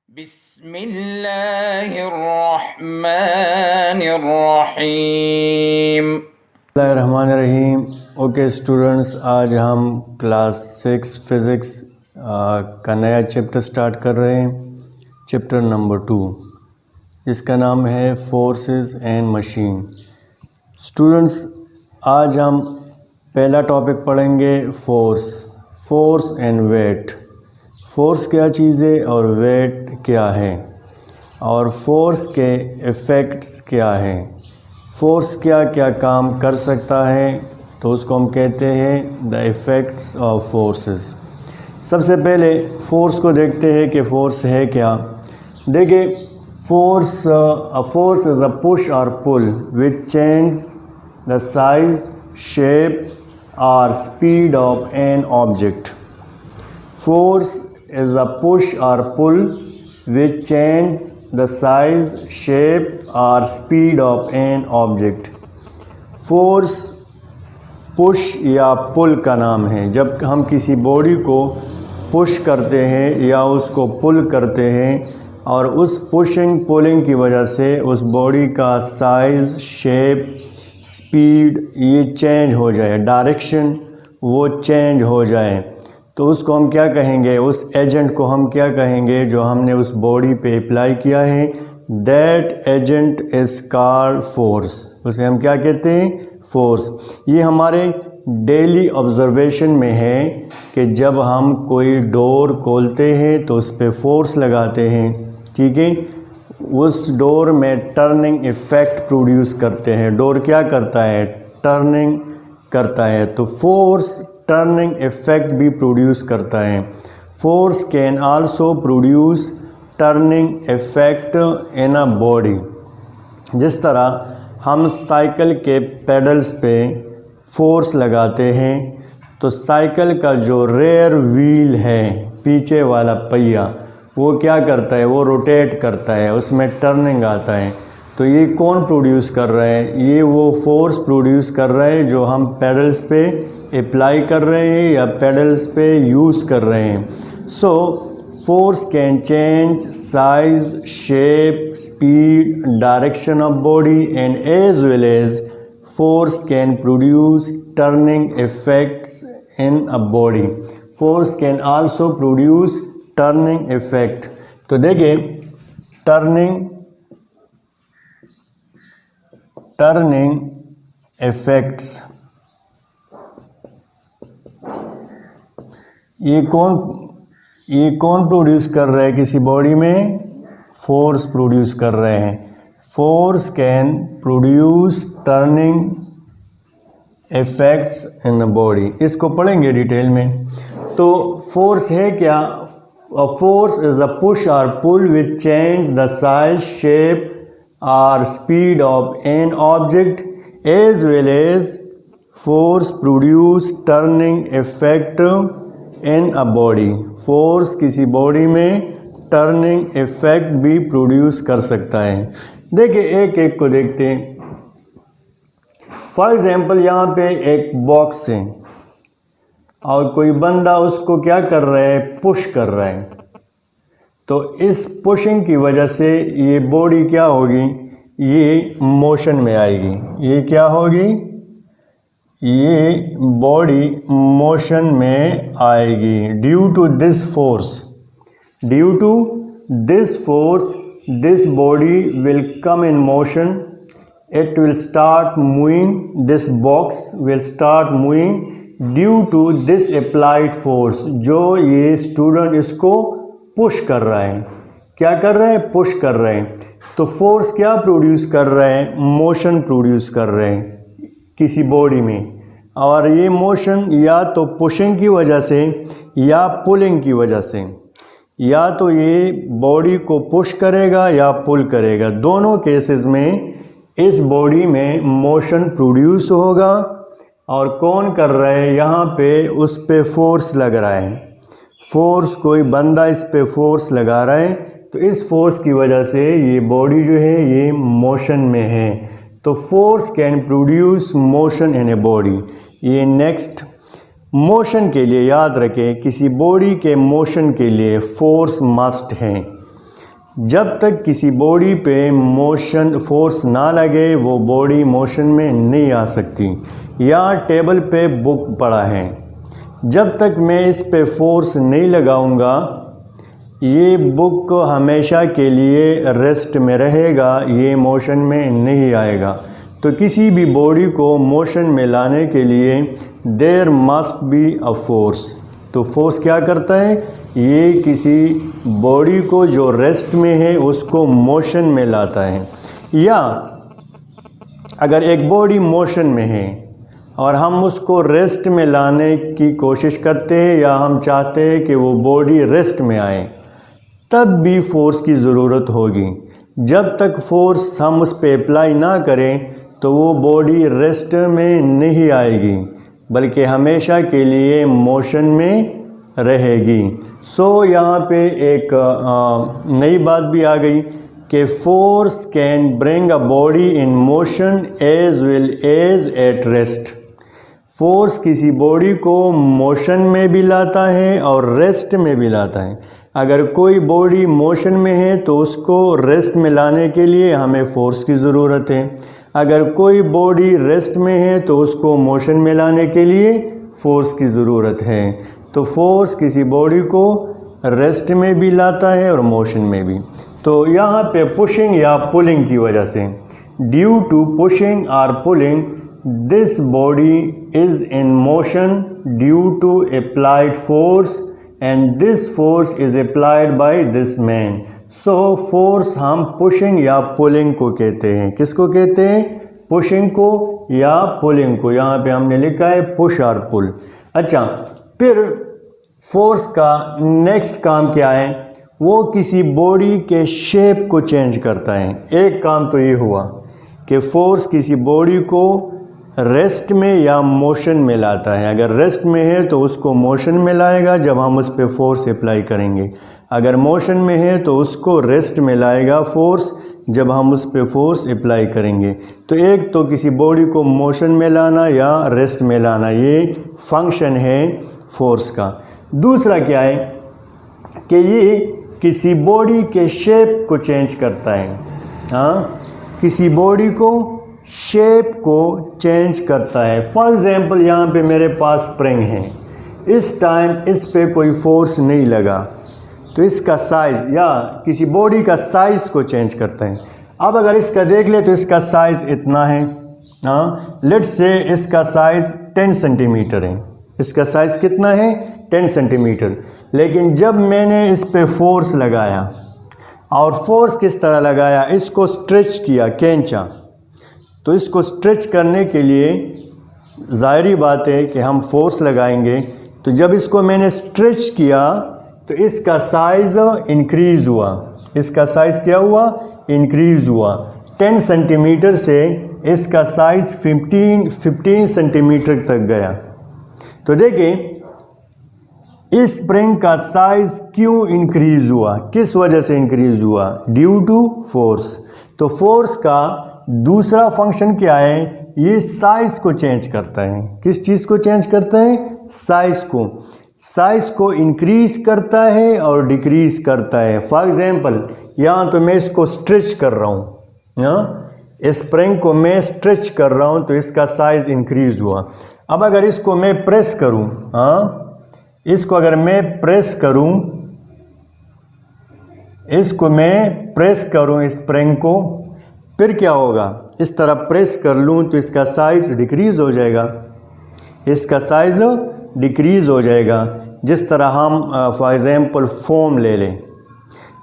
बिस्मिल्लाहिर्रहमानिर्रहीम। रहीम। Okay students, आज हम क्लास 6 फिज़िक्स का नया चैप्टर स्टार्ट कर रहे हैं, चैप्टर नंबर 2, जिसका नाम है फोर्सेस एंड मशीन। स्टूडेंट्स, आज हम पहला टॉपिक पढ़ेंगे फोर्स एंड वेट। फोर्स क्या चीज़ है और वेट क्या है, और फोर्स के इफ़ेक्ट्स क्या हैं। फोर्स क्या क्या काम कर सकता है, तो उसको हम कहते हैं द इफ़ेक्ट्स ऑफ फोर्सेस। सबसे पहले फोर्स को देखते हैं कि फोर्स है क्या। देखिए, force is a push or pull which change the size, shape or speed of an object. Force is a push or pull which changes the size, shape or speed of an object. Force push या पुल का नाम है। जब हम किसी body को push करते हैं या उसको पुल करते हैं, और उस पुशिंग पुलिंग की वजह से उस बॉडी का साइज़, शेप, स्पीड ये चेंज हो जाए, डायरेक्शन वो चेंज हो जाए, तो उसको हम क्या कहेंगे, उस एजेंट को हम क्या कहेंगे जो हमने उस बॉडी पे अप्लाई किया है। That agent is called force. उसे हम क्या कहते हैं, फोर्स। ये हमारे डेली ऑब्जर्वेशन में है कि जब हम कोई डोर खोलते हैं तो उस पर फोर्स लगाते हैं, ठीक है। उस डोर में टर्निंग इफ़ेक्ट प्रोड्यूस करते हैं। डोर क्या करता है, टर्निंग करता है, तो फोर्स टर्निंग इफ़ेक्ट भी प्रोड्यूस करता है। Force can also produce turning effect in a body. जिस तरह हम साइकिल के पेडल्स पे फोर्स लगाते हैं, तो साइकिल का जो रेयर व्हील है, पीछे वाला पहिया, वो क्या करता है, वो रोटेट करता है, उसमें टर्निंग आता है। तो ये कौन प्रोड्यूस कर रहा है, ये वो फोर्स प्रोड्यूस कर रहा है जो हम पेडल्स पे अप्लाई कर रहे हैं या पेडल्स पे यूज़ कर रहे हैं। So force can change size, shape, speed, direction of body and as well as force can produce turning effects in a body. Force can also produce turning effect. तो देखिए, टर्निंग इफ़ेक्ट्स ये कौन produce कर रहा है किसी body में, force produce कर रहे हैं। Force can produce turning effects in the body. इसको पढ़ेंगे डिटेल में। तो फोर्स है क्या, force is a push or pull which change the size, shape or speed of an object as well as force produce turning effect in a body. Force किसी body में turning effect भी produce कर सकता है। देखिए, एक एक को देखते हैं। फॉर एग्जांपल, यहाँ पे एक बॉक्स है और कोई बंदा उसको क्या कर रहा है, पुश कर रहा है। तो इस पुशिंग की वजह से ये बॉडी क्या होगी, ये मोशन में आएगी। ये क्या होगी, ये बॉडी मोशन में आएगी। Due to this force this body will come in motion. It will start moving, this box will start moving due to this applied force. जो ये स्टूडेंट इसको पुश कर रहा है, क्या कर रहा है, पुश कर रहे हैं। तो फोर्स क्या प्रोड्यूस कर रहे हैं, मोशन प्रोड्यूस कर रहे हैं किसी बॉडी में। और ये मोशन या तो पुशिंग की वजह से या पुलिंग की वजह से, या तो ये बॉडी को पुश करेगा या पुल करेगा। दोनों केसेस में इस बॉडी में मोशन प्रोड्यूस होगा। और कौन कर रहा है, यहाँ पे उस पे फोर्स लग रहा है। फोर्स, कोई बंदा इस पे फोर्स लगा रहा है, तो इस फोर्स की वजह से ये बॉडी जो है ये मोशन में है। तो force can produce motion in a body. ये नेक्स्ट, मोशन के लिए याद रखें, किसी बॉडी के मोशन के लिए फोर्स मस्ट है। जब तक किसी बॉडी पे मोशन फोर्स ना लगे वो बॉडी मोशन में नहीं आ सकती। या टेबल पे बुक पड़ा है, जब तक मैं इस पे फोर्स नहीं लगाऊंगा ये बुक हमेशा के लिए रेस्ट में रहेगा, ये मोशन में नहीं आएगा। तो किसी भी बॉडी को मोशन में लाने के लिए there must be a force. तो फोर्स क्या करता है, ये किसी बॉडी को जो रेस्ट में है उसको मोशन में लाता है। या अगर एक बॉडी मोशन में है और हम उसको रेस्ट में लाने की कोशिश करते हैं या हम चाहते हैं कि वो बॉडी रेस्ट में आए, तब भी फोर्स की ज़रूरत होगी। जब तक फोर्स हम उस पर अप्लाई ना करें तो वो बॉडी रेस्ट में नहीं आएगी बल्कि हमेशा के लिए मोशन में रहेगी। यहाँ पे एक नई बात भी आ गई कि force can bring a body in motion as well as at rest. Force किसी बॉडी को मोशन में भी लाता है और रेस्ट में भी लाता है। अगर कोई बॉडी मोशन में है तो उसको रेस्ट में लाने के लिए हमें फोर्स की ज़रूरत है। अगर कोई बॉडी रेस्ट में है तो उसको मोशन में लाने के लिए फोर्स की ज़रूरत है। तो फोर्स किसी बॉडी को रेस्ट में भी लाता है और मोशन में भी। तो यहाँ पे पुशिंग या पुलिंग की वजह से, ड्यू टू पुशिंग और pulling this body is in motion due to applied force and this force is applied by this man. So force हम पुशिंग या पुलिंग को कहते हैं। किसको कहते हैं, पुशिंग को या पुलिंग को। यहाँ पे हमने लिखा है पुश और पुल। अच्छा, फिर फोर्स का नेक्स्ट काम क्या है, वो किसी बॉडी के शेप को चेंज करता है। एक काम तो ये हुआ कि फोर्स किसी बॉडी को रेस्ट में या मोशन में लाता है। अगर रेस्ट में है तो उसको मोशन में लाएगा जब हम उस पर फोर्स अप्लाई करेंगे। अगर मोशन में है तो उसको रेस्ट में लाएगा फोर्स जब हम उस पर फोर्स अप्लाई करेंगे। तो एक तो किसी बॉडी को मोशन में लाना या रेस्ट में लाना, ये फंक्शन है फोर्स का। दूसरा क्या है कि ये किसी बॉडी के शेप को चेंज करता है। हाँ, किसी बॉडी को शेप को चेंज करता है। फॉर एग्ज़ाम्पल यहाँ पे मेरे पास स्प्रिंग है, इस टाइम इस पे कोई फोर्स नहीं लगा तो इसका साइज़ या किसी बॉडी का साइज़ को चेंज करता है। अब अगर इसका देख ले तो इसका साइज़ इतना है। हाँ, लेट्स से इसका साइज़ 10 सेंटीमीटर है। इसका साइज़ कितना है, 10 सेंटीमीटर। लेकिन जब मैंने इस पे फोर्स लगाया, और फोर्स किस तरह लगाया, इसको स्ट्रेच किया, खींचा, तो इसको स्ट्रेच करने के लिए ज़ाहिरी बात है कि हम फोर्स लगाएंगे। तो जब इसको मैंने स्ट्रेच किया तो इसका साइज़ इंक्रीज़ हुआ। इसका साइज़ क्या हुआ, इंक्रीज़ हुआ। 10 सेंटीमीटर से इसका साइज़ 15 सेंटीमीटर तक गया। तो देखिए इस स्प्रिंग का साइज़ क्यों इंक्रीज़ हुआ, किस वजह से इंक्रीज़ हुआ, ड्यू टू फोर्स। तो फोर्स का दूसरा फंक्शन क्या है, ये साइज़ को चेंज करता है। किस चीज़ को चेंज करता है, साइज़ को। साइज़ को इंक्रीज़ करता है और डिक्रीज़ करता है। फॉर एग्ज़ाम्पल यहाँ तो मैं इसको स्ट्रेच कर रहा हूँ, हाँ, इस स्प्रिंग को मैं स्ट्रेच कर रहा हूँ तो इसका साइज़ इंक्रीज़ हुआ। अब अगर इसको मैं प्रेस करूँ, हाँ, इसको अगर मैं प्रेस करूँ, इसको मैं प्रेस करूँ इस स्प्रिंग को, फिर क्या होगा, इस तरह प्रेस कर लूँ तो इसका साइज़ डिक्रीज़ हो जाएगा। इसका साइज़ डिक्रीज़ हो जाएगा। जिस तरह हम फॉर एग्ज़ाम्पल फोम ले लें,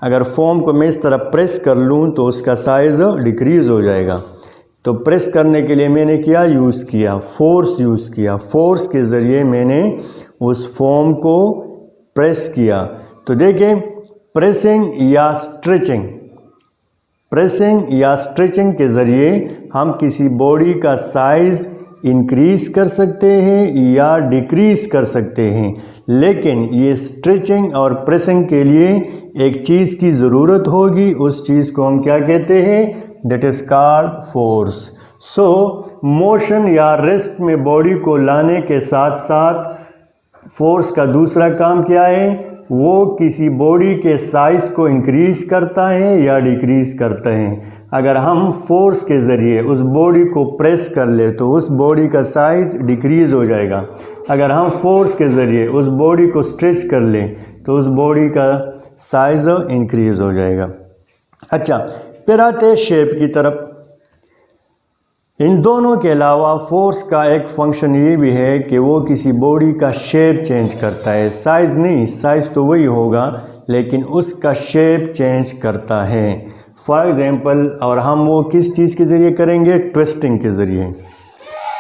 अगर फोम को मैं इस तरह प्रेस कर लूँ तो उसका साइज़ डिक्रीज़ हो जाएगा। तो प्रेस करने के लिए मैंने क्या यूज़ किया, फोर्स यूज़ किया। फोर्स के ज़रिए मैंने उस फोम को प्रेस किया। तो देखें, प्रेसिंग या स्ट्रेचिंग, प्रेसिंग या स्ट्रेचिंग के ज़रिए हम किसी बॉडी का साइज़ इंक्रीज़ कर सकते हैं या डिक्रीज़ कर सकते हैं। लेकिन ये स्ट्रेचिंग और प्रेसिंग के लिए एक चीज़ की ज़रूरत होगी, उस चीज़ को हम क्या कहते हैं, that is called force. So motion या रेस्ट में बॉडी को लाने के साथ साथ फोर्स का दूसरा काम क्या है, वो किसी बॉडी के साइज़ को इंक्रीज़ करता है या डिक्रीज़ करता है। अगर हम फोर्स के ज़रिए उस बॉडी को प्रेस कर ले तो उस बॉडी का साइज़ डिक्रीज़ हो जाएगा। अगर हम फोर्स के ज़रिए उस बॉडी को स्ट्रेच कर लें तो उस बॉडी का साइज़ इंक्रीज़ हो जाएगा। अच्छा, फिर आते हैं शेप की तरफ। इन दोनों के अलावा फोर्स का एक फंक्शन ये भी है कि वो किसी बॉडी का शेप चेंज करता है। साइज़ नहीं, साइज़ तो वही होगा लेकिन उसका शेप चेंज करता है। फॉर एग्ज़ाम्पल, और हम वो किस चीज़ के ज़रिए करेंगे? ट्विस्टिंग के ज़रिए।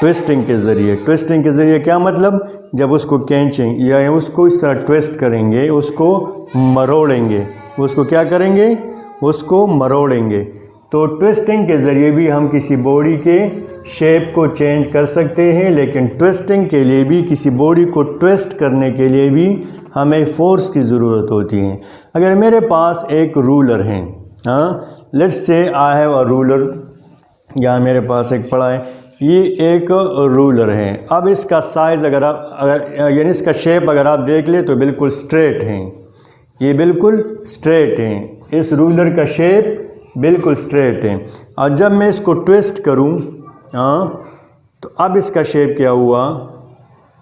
ट्विस्टिंग के ज़रिए, ट्विस्टिंग के ज़रिए क्या मतलब? जब उसको खींचेंगे या उसको इस तरह ट्विस्ट करेंगे, उसको मरोड़ेंगे, उसको क्या करेंगे? उसको मरोड़ेंगे। तो ट्विस्टिंग के ज़रिए भी हम किसी बॉडी के शेप को चेंज कर सकते हैं, लेकिन ट्विस्टिंग के लिए भी, किसी बॉडी को ट्विस्ट करने के लिए भी हमें फोर्स की ज़रूरत होती है। अगर मेरे पास एक रूलर है, let's say I have a ruler, यहाँ मेरे पास एक पड़ा है, ये एक रूलर है। अब इसका साइज़ अगर यानी इसका शेप अगर आप देख ले तो बिल्कुल स्ट्रेट है, ये बिल्कुल स्ट्रेट है, इस रूलर का शेप बिल्कुल स्ट्रेट है। और जब मैं इसको ट्विस्ट करूं, तो अब इसका शेप क्या हुआ?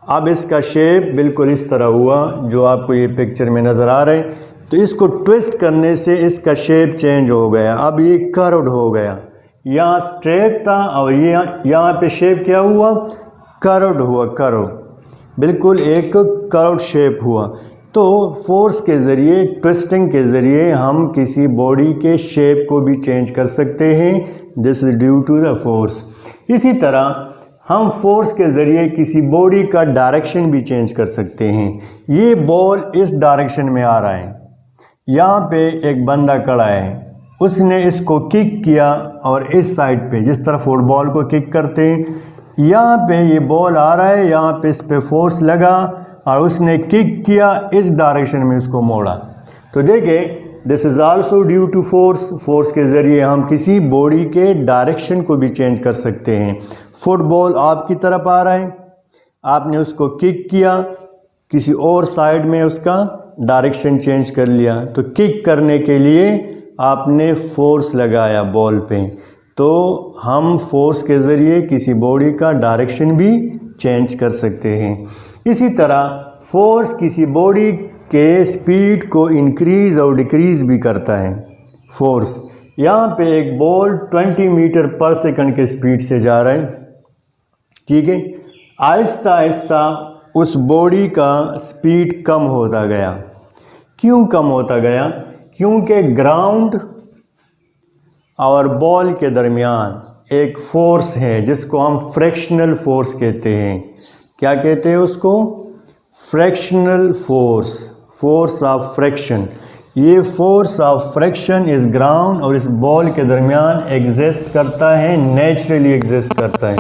अब इसका शेप बिल्कुल इस तरह हुआ जो आपको ये पिक्चर में नज़र आ रहा है। तो इसको ट्विस्ट करने से इसका शेप चेंज हो गया, अब ये कर्व्ड हो गया। यहाँ स्ट्रेट था और यहाँ पे शेप क्या हुआ? कर्व्ड हुआ, कर्व, बिल्कुल एक कर्व्ड शेप हुआ। तो फोर्स के ज़रिए, ट्विस्टिंग के ज़रिए हम किसी बॉडी के शेप को भी चेंज कर सकते हैं। This is due to the force. इसी तरह हम फोर्स के ज़रिए किसी बॉडी का डायरेक्शन भी चेंज कर सकते हैं। ये बॉल इस डायरेक्शन में आ रहा है, यहाँ पे एक बंदा खड़ा है, उसने इसको किक किया और इस साइड पे, जिस तरह फुटबॉल को किक करते हैं, यहाँ पे ये बॉल आ रहा है, यहाँ पे इस पे फोर्स लगा और उसने किक किया, इस डायरेक्शन में उसको मोड़ा। तो देखें, this is also due to force. Force के ज़रिए हम किसी बॉडी के डायरेक्शन को भी चेंज कर सकते हैं। फुटबॉल आपकी तरफ आ रहा है, आपने उसको किक किया, किसी और साइड में उसका डायरेक्शन चेंज कर लिया, तो किक करने के लिए आपने फोर्स लगाया बॉल पे। तो हम फोर्स के ज़रिए किसी बॉडी का डायरेक्शन भी चेंज कर सकते हैं। इसी तरह फोर्स किसी बॉडी के स्पीड को इंक्रीज़ और डिक्रीज़ भी करता है। फोर्स, यहाँ पे एक बॉल 20 मीटर पर सेकंड के स्पीड से जा रहा है, ठीक है। आहिस्ता आहिस्ता उस बॉडी का स्पीड कम होता गया। क्यों कम होता गया? क्योंकि ग्राउंड और बॉल के दरमियान एक फोर्स है जिसको हम फ्रैक्शनल फोर्स कहते हैं। क्या कहते हैं उसको? Fractional force, force of fraction. ये फोर्स ऑफ फ्रैक्शन इस ग्राउंड और इस बॉल के दरमियान एग्जिस्ट करता है, नेचुरली एग्जिस्ट करता है।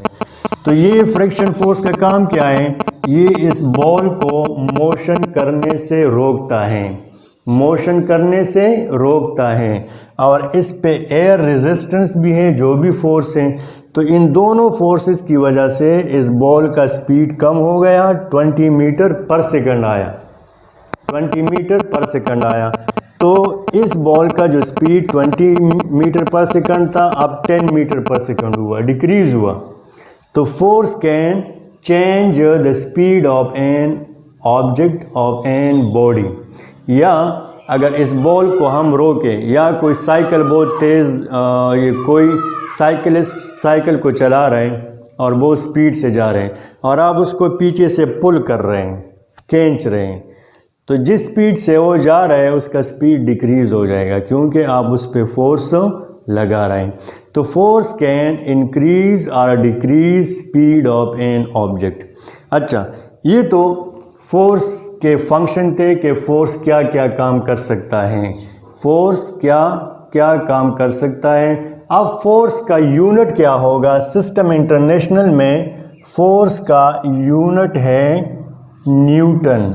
तो ये फ्रैक्शन फोर्स का काम क्या है? ये इस बॉल को मोशन करने से रोकता है, मोशन करने से रोकता है। और इस पे एयर रेजिस्टेंस भी है, जो भी फोर्स है। तो इन दोनों फोर्सेस की वजह से इस बॉल का स्पीड कम हो गया, 20 मीटर पर सेकंड आया, 20 मीटर पर सेकंड आया। तो इस बॉल का जो स्पीड 20 मीटर पर सेकंड था, अब 10 मीटर पर सेकंड हुआ, डिक्रीज हुआ। तो force can change the speed of an object of an body. या अगर इस बॉल को हम रोकें, या कोई साइकिल बहुत तेज़, ये कोई साइकिलिस्ट साइकिल को चला रहे हैं और बहुत स्पीड से जा रहे हैं और आप उसको पीछे से पुल कर रहे हैं, खींच रहे हैं, तो जिस स्पीड से वो जा रहा है उसका स्पीड डिक्रीज़ हो जाएगा, क्योंकि आप उस पर फोर्स लगा रहे हैं। तो फोर्स कैन इंक्रीज और decrease speed of an object. अच्छा, ये तो फोर्स के फंक्शन थे कि फोर्स क्या क्या काम कर सकता है, फोर्स क्या क्या काम कर सकता है। अब फोर्स का यूनिट क्या होगा? सिस्टम इंटरनेशनल में फोर्स का यूनिट है न्यूटन।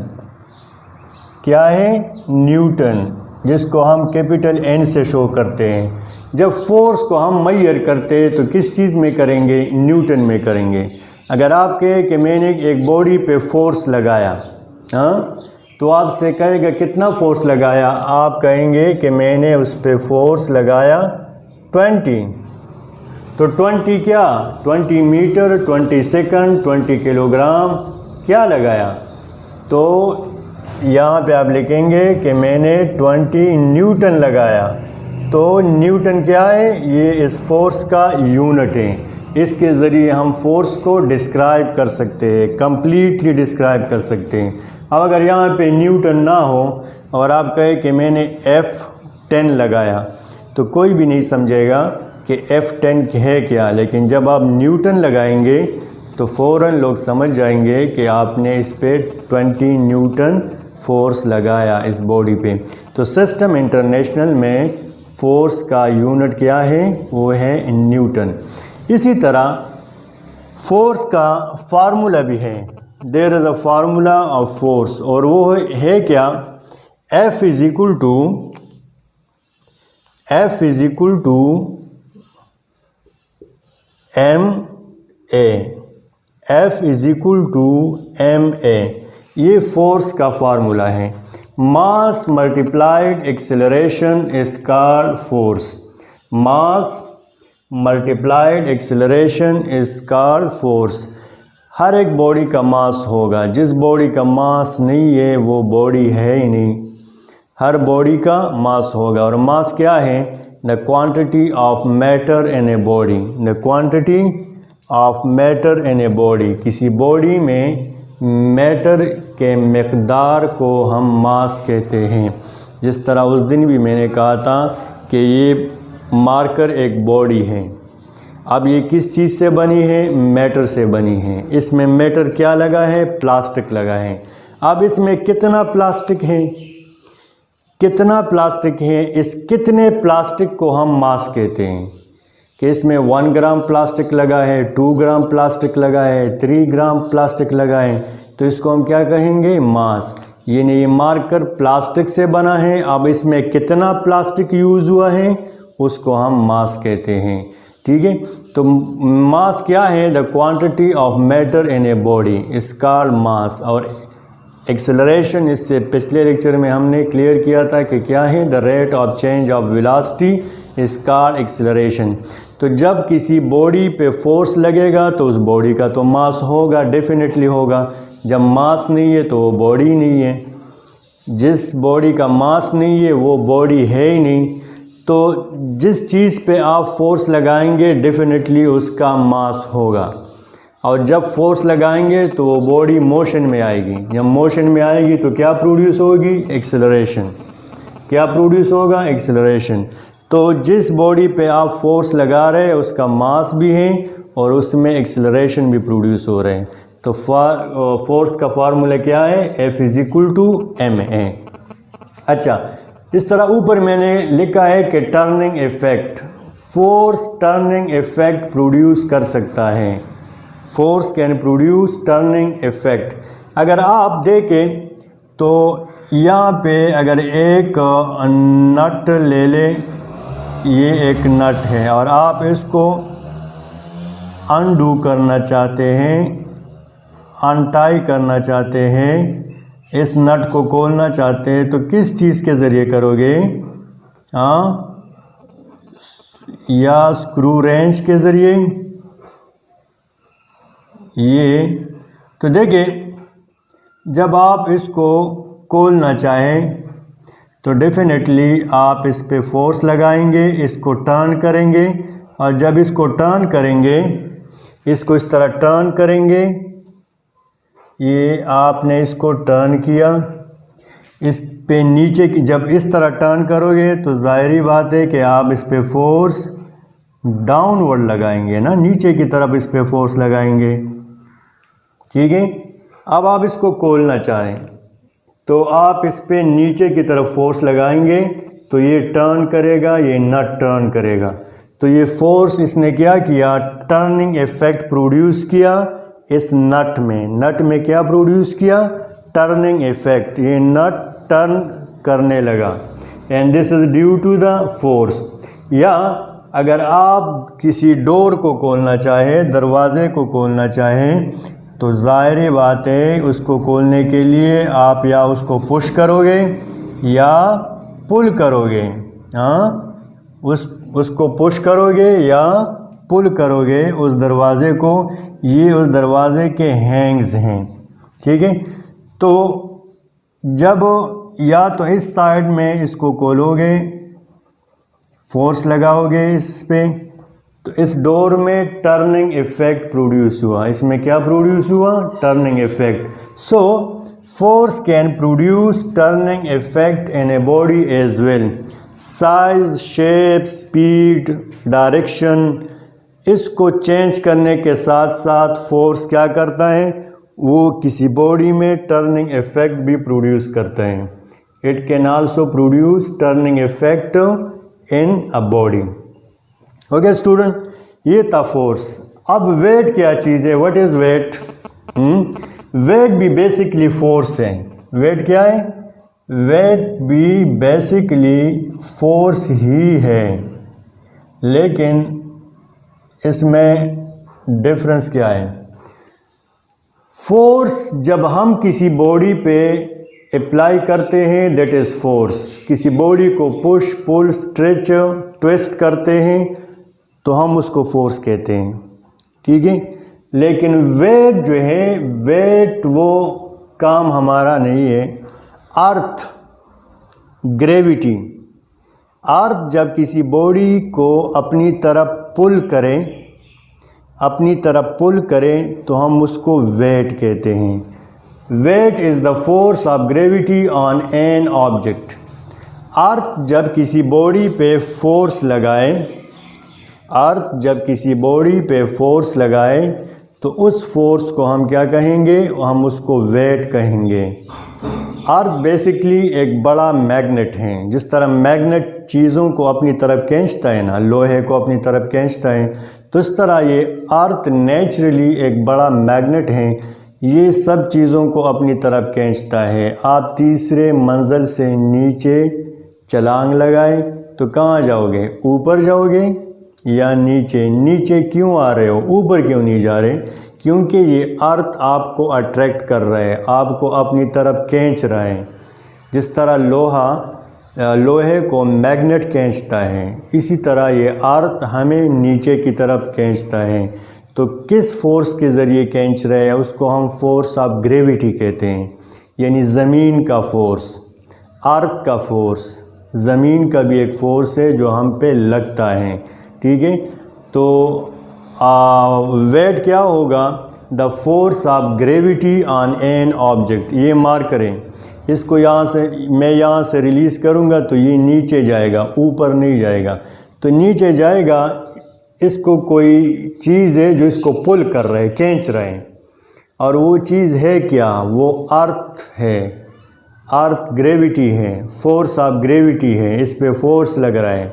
क्या है? न्यूटन, जिसको हम कैपिटल N से शो करते हैं। जब फोर्स को हम मेजर करते हैं तो किस चीज़ में करेंगे? न्यूटन में करेंगे। अगर आप कहें कि मैंने एक बॉडी पे फोर्स लगाया, हाँ, तो आपसे कहेगा कितना फोर्स लगाया, आप कहेंगे कि मैंने उस पर फोर्स लगाया 20। तो 20 क्या, 20 मीटर, 20 सेकंड, 20 किलोग्राम क्या लगाया। तो यहाँ पे आप लिखेंगे कि मैंने 20 न्यूटन लगाया। तो न्यूटन क्या है, ये इस फोर्स का यूनिट है। इसके ज़रिए हम फोर्स को डिस्क्राइब कर सकते हैं, कंप्लीटली डिस्क्राइब कर सकते हैं। अब अगर यहाँ पे न्यूटन ना हो और आप कहें कि मैंने F10 लगाया, तो कोई भी नहीं समझेगा कि F10 है क्या। लेकिन जब आप न्यूटन लगाएंगे तो फ़ौरन लोग समझ जाएंगे कि आपने इस पे 20 न्यूटन फोर्स लगाया इस बॉडी पे। तो सिस्टम इंटरनेशनल में फोर्स का यूनिट क्या है, वो है न्यूटन। इसी तरह फोर्स का फार्मूला भी है, there is a formula of force, और वो है क्या, F is equal to ma, F is equal to ma, ये फोर्स का फार्मूला है। Mass multiplied acceleration is called force. Mass multiplied acceleration is called force. हर एक बॉडी का मास होगा, जिस बॉडी का मास नहीं है वो बॉडी है ही नहीं। हर बॉडी का मास होगा, और मास क्या है, the quantity of matter in a body, the quantity of matter in a body. किसी बॉडी में मैटर के मकदार को हम मास कहते हैं। जिस तरह उस दिन भी मैंने कहा था कि ये मार्कर एक बॉडी है। अब ये किस चीज़ से बनी है, मैटर से बनी है। इसमें मैटर क्या लगा है, प्लास्टिक लगा है। अब इसमें कितना प्लास्टिक है, कितना प्लास्टिक है, इस कितने प्लास्टिक को हम मास कहते हैं। कि इसमें 1 ग्राम प्लास्टिक लगा है, 2 ग्राम प्लास्टिक लगा है, 3 ग्राम प्लास्टिक लगा है, तो इसको हम क्या कहेंगे, मास। ये मार्कर प्लास्टिक से बना है। अब इसमें कितना प्लास्टिक यूज़ हुआ है उसको हम मास कहते हैं। ठीक है, तो मास क्या है, the quantity of matter in a body is called मास। और एक्सेलरेशन, इससे पिछले लेक्चर में हमने क्लियर किया था कि क्या है, the rate of change of velocity is called acceleration. तो जब किसी बॉडी पे फोर्स लगेगा तो उस बॉडी का तो मास होगा, डेफिनेटली होगा। जब मास नहीं है तो वो बॉडी नहीं है। जिस बॉडी का मास नहीं है वो बॉडी है ही नहीं। तो जिस चीज़ पे आप फोर्स लगाएंगे डेफिनेटली उसका मास होगा, और जब फोर्स लगाएंगे तो वो बॉडी मोशन में आएगी। जब मोशन में आएगी तो क्या प्रोड्यूस होगी, एक्सेलरेशन। क्या प्रोड्यूस होगा, एक्सेलरेशन। तो जिस बॉडी पे आप फोर्स लगा रहे हैं उसका मास भी है और उसमें एक्सेलरेशन भी प्रोड्यूस हो रहे हैं। तो फोर्स का फार्मूला क्या है, F is equal to ma। अच्छा, इस तरह ऊपर मैंने लिखा है कि turning effect, force turning effect produce कर सकता है। Force can produce turning effect. अगर आप देखें तो यहाँ पे अगर एक नट ले लें, ये एक नट है और आप इसको अनडू करना चाहते हैं, अनटाई करना चाहते हैं, इस नट को खोलना चाहते हैं, तो किस चीज़ के ज़रिए करोगे, या स्क्रू रेंच के ज़रिए। ये तो देखिए, जब आप इसको खोलना चाहें तो डेफिनेटली आप इस पे फोर्स लगाएंगे, इसको टर्न करेंगे, और जब इसको टर्न करेंगे, इसको इस तरह टर्न करेंगे, ये आपने इसको टर्न किया, इस पे नीचे की जब इस तरह टर्न करोगे तो ज़ाहिरी बात है कि आप इस पे फोर्स डाउनवर्ड लगाएंगे ना, नीचे की तरफ इस पे फोर्स लगाएंगे। ठीक है, अब आप इसको खोलना चाहें तो आप इस पे नीचे की तरफ फोर्स लगाएंगे तो ये टर्न करेगा, ये नट टर्न करेगा। तो ये फोर्स इसने क्या किया, टर्निंग इफेक्ट प्रोड्यूस किया इस नट में। नट में क्या प्रोड्यूस किया, टर्निंग इफेक्ट। ये नट टर्न करने लगा, and this is due to the force. या अगर आप किसी डोर को खोलना चाहें, दरवाजे को खोलना चाहें, तो ज़ाहिर बात है उसको खोलने के लिए आप या उसको पुश करोगे या पुल करोगे। हाँ, उसको पुश करोगे या पुल करोगे उस दरवाज़े को। ये उस दरवाज़े के हैंग्स हैं, ठीक है। तो जब या तो इस साइड में इसको खोलोगे, फोर्स लगाओगे इस पे, तो इस डोर में टर्निंग इफेक्ट प्रोड्यूस हुआ। इसमें क्या प्रोड्यूस हुआ? Turning effect. So force can produce turning effect in a body as well. Size, shape, speed, direction, इसको चेंज करने के साथ साथ फोर्स क्या करता है? वो किसी बॉडी में टर्निंग इफेक्ट भी प्रोड्यूस करते हैं। It can also produce turning effect in a body. Okay student, ये था फोर्स। अब वेट क्या चीज़ है? What is weight? वेट भी बेसिकली फोर्स है। वेट क्या है? वेट भी बेसिकली फोर्स ही है, लेकिन इसमें डिफरेंस क्या है? फोर्स जब हम किसी बॉडी पे अप्लाई करते हैं, दैट इज़ फोर्स। किसी बॉडी को पुश, पुल, स्ट्रेच, ट्विस्ट करते हैं तो हम उसको फोर्स कहते हैं, ठीक है। लेकिन वेट जो है, वेट वो काम हमारा नहीं है। अर्थ, ग्रेविटी, अर्थ जब किसी बॉडी को अपनी तरफ पुल करें तो हम उसको वेट कहते हैं। Weight is the force of gravity on an object. Earth जब किसी बॉडी पे फोर्स लगाए, तो उस फोर्स को हम क्या कहेंगे? हम उसको वेट कहेंगे। अर्थ बेसिकली एक बड़ा मैग्नेट है। जिस तरह मैग्नेट चीज़ों को अपनी तरफ खींचता है ना, लोहे को अपनी तरफ खींचता है, तो इस तरह ये अर्थ नेचुरली एक बड़ा मैग्नेट है। ये सब चीज़ों को अपनी तरफ खींचता है। आप तीसरे मंजिल से नीचे छलांग लगाए तो कहाँ जाओगे? ऊपर जाओगे या नीचे? नीचे क्यों आ रहे हो? ऊपर क्यों नहीं जा रहे? क्योंकि ये अर्थ आपको अट्रैक्ट कर रहा है, आपको अपनी तरफ खींच रहा है। जिस तरह लोहे को मैग्नेट खींचता है, इसी तरह ये अर्थ हमें नीचे की तरफ खींचता है। तो किस फोर्स के ज़रिए खींच रहे हैं? उसको हम फोर्स ऑफ ग्रेविटी कहते हैं, यानी ज़मीन का फोर्स, अर्थ का फोर्स। ज़मीन का भी एक फोर्स है जो हम पे लगता है, ठीक है। तो वेट क्या होगा? The force of gravity on an object. ये मार्क करें इसको। मैं यहाँ से रिलीज़ करूँगा तो ये नीचे जाएगा, ऊपर नहीं जाएगा। तो नीचे जाएगा, इसको कोई चीज़ है जो इसको पुल कर रहे हैं, खींच रहे हैं। और वो चीज़ है क्या? वो अर्थ है। अर्थ ग्रेविटी है, फोर्स ऑफ ग्रेविटी है। इस पे फोर्स लग रहा है,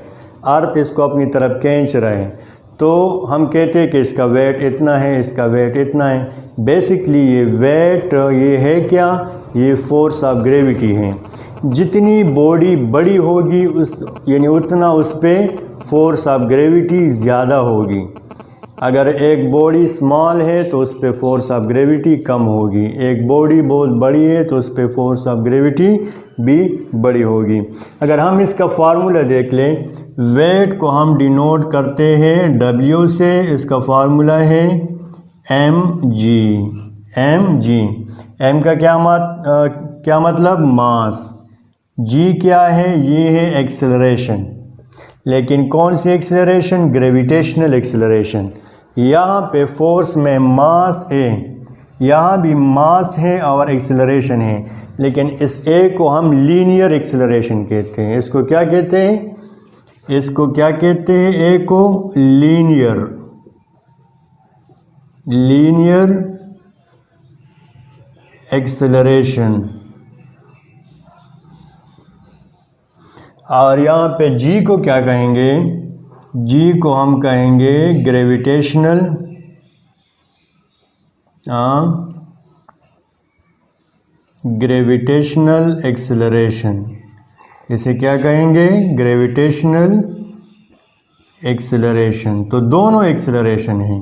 अर्थ इसको अपनी तरफ खींच रहे हैं। तो हम कहते हैं कि इसका वेट इतना है, इसका वेट इतना है। बेसिकली ये वेट ये है क्या? ये फोर्स ऑफ ग्रेविटी है। जितनी बॉडी बड़ी होगी यानी उतना उस पर फोर्स ऑफ ग्रेविटी ज़्यादा होगी। अगर एक बॉडी स्मॉल है तो उस पर फोर्स ऑफ ग्रेविटी कम होगी। एक बॉडी बहुत बड़ी है तो उस पर फोर्स ऑफ ग्रेविटी भी बड़ी होगी। अगर हम इसका फार्मूला देख लें, वेट को हम डिनोट करते हैं W से। इसका फार्मूला है mg। m का क्या मतलब? मास। g क्या है? ये है एक्सेलरेशन। लेकिन कौन सी एक्सेलरेशन? Gravitational acceleration. यहाँ पे फोर्स में मास है, यहाँ भी मास है और एक्सेलरेशन है, लेकिन इस ए को हम लीनियर एक्सेलरेशन कहते हैं। इसको क्या कहते हैं? ए को लीनियर एक्सेलरेशन। और यहाँ पे जी को क्या कहेंगे? जी को हम कहेंगे ग्रेविटेशनल एक्सेलरेशन। इसे क्या कहेंगे? Gravitational acceleration. तो दोनों एक्सेलरेशन हैं,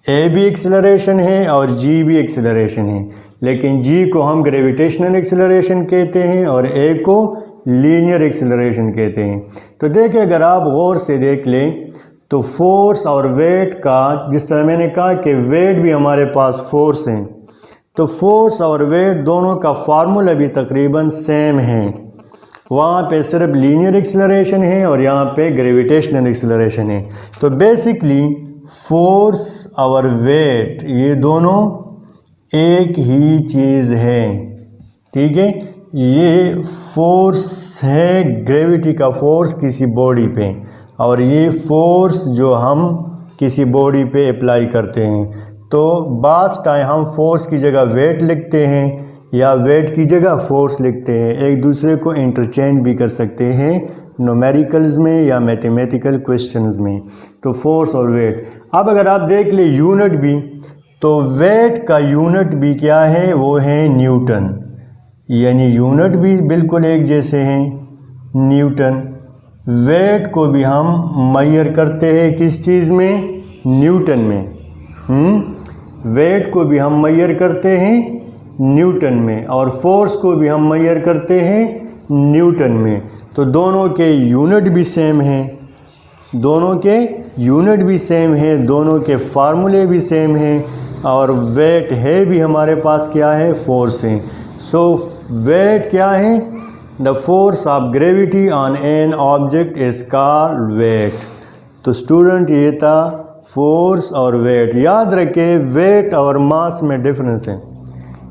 ए भी एक्सेलरेशन है और जी भी एक्सेलरेशन है, लेकिन जी को हम ग्रेविटेशनल एक्सेलरेशन कहते हैं और ए को लीनियर एक्सेलरेशन कहते हैं। तो देखिए, अगर आप गौर से देख लें तो फोर्स और वेट का, जिस तरह मैंने कहा कि वेट भी हमारे पास फोर्स है, तो फोर्स और वेट दोनों का फार्मूला भी तकरीबन सेम है। वहाँ पे सिर्फ लीनियर एक्सेलरेशन है और यहाँ पे ग्रेविटेशनल एक्सेलरेशन है। तो बेसिकली फोर्स और वेट ये दोनों एक ही चीज़ है, ठीक है। ये फोर्स है ग्रेविटी का फोर्स किसी बॉडी पे, और ये फोर्स जो हम किसी बॉडी पे अप्लाई करते हैं। तो बाज़ टाइम हम फोर्स की जगह वेट लिखते हैं या वेट की जगह फोर्स लिखते हैं, एक दूसरे को इंटरचेंज भी कर सकते हैं न्यूमेरिकल्स में या मैथमेटिकल क्वेश्चंस में। तो फोर्स और वेट, अब अगर आप देख ले यूनिट भी, तो वेट का यूनिट भी क्या है, वो है न्यूटन, यानी यूनिट भी बिल्कुल एक जैसे हैं न्यूटन। वेट को भी हम मेजर करते हैं किस चीज़ में, न्यूटन में। वेट को भी हम मेजर करते हैं न्यूटन में और फोर्स को भी हम मेजर करते हैं न्यूटन में। तो दोनों के यूनिट भी सेम हैं, दोनों के यूनिट भी सेम है, दोनों के फार्मूले भी सेम हैं, और वेट है भी हमारे पास क्या है, फोर्स है। सो वेट क्या है, the force of gravity on an object is called weight. तो स्टूडेंट ये था फोर्स और वेट। याद रखें वेट और मास में डिफरेंस है।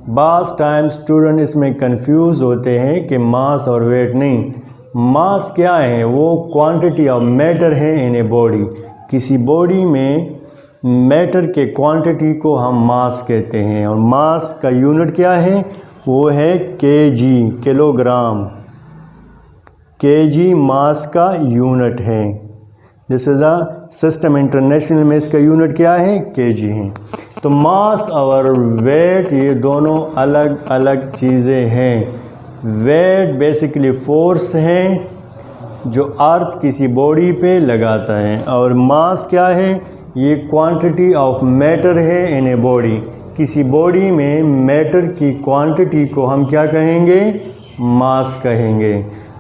बास टाइम स्टूडेंट इसमें कंफ्यूज होते हैं कि मास और वेट, नहीं, मास क्या है, वो क्वांटिटी ऑफ मैटर है इन ए बॉडी। किसी बॉडी में मैटर के क्वांटिटी को हम मास कहते हैं, और मास का यूनिट क्या है, वो है केजी, किलोग्राम। केजी मास का यूनिट है। This is the system international में इसका यूनिट क्या है, केजी है। तो मास और वेट ये दोनों अलग अलग चीज़ें हैं। वेट बेसिकली फोर्स है जो अर्थ किसी बॉडी पे लगाता है, और मास क्या है, ये क्वांटिटी ऑफ मैटर है इन ए बॉडी। किसी बॉडी में मैटर की क्वांटिटी को हम क्या कहेंगे, मास कहेंगे।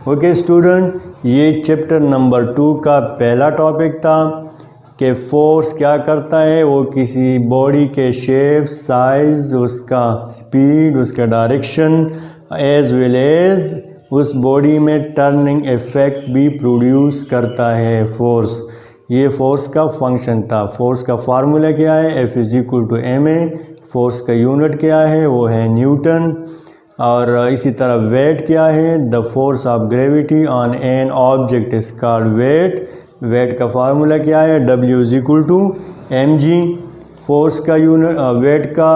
ओके स्टूडेंट, ये चैप्टर नंबर 2 का पहला टॉपिक था कि फोर्स क्या करता है, वो किसी बॉडी के शेप, साइज़, उसका स्पीड, उसका डायरेक्शन, एज वेल एज उस बॉडी में टर्निंग इफेक्ट भी प्रोड्यूस करता है फोर्स। ये फोर्स का फंक्शन था। फोर्स का फार्मूला क्या है, F = ma। फोर्स का यूनिट क्या है, वो है न्यूटन। और इसी तरह वेट क्या है, the force of gravity on an object is called weight. Weight का फार्मूला क्या है, W = mg। फोर्स का यूनिट, वेट का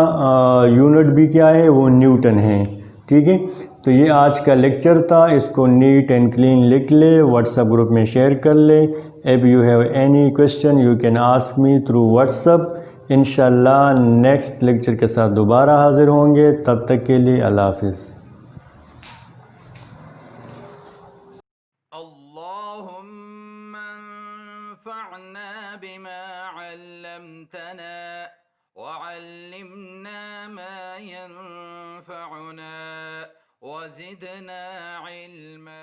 यूनिट भी क्या है, वो न्यूटन है, ठीक है। तो ये आज का लेक्चर था, इसको नीट एंड क्लीन लिख ले, व्हाट्सएप ग्रुप में शेयर कर ले। If you have any question you can ask me through WhatsApp. इंशाल्लाह नेक्स्ट लेक्चर के साथ दोबारा हाजिर होंगे, तब तक के लिए अल्लाह हाफिज़। अल्लाहुम्मा अन्फ़अना बिमा अल्लमतना वअल्लिमना मा यंफ़अुना वज़िदना इल्मा।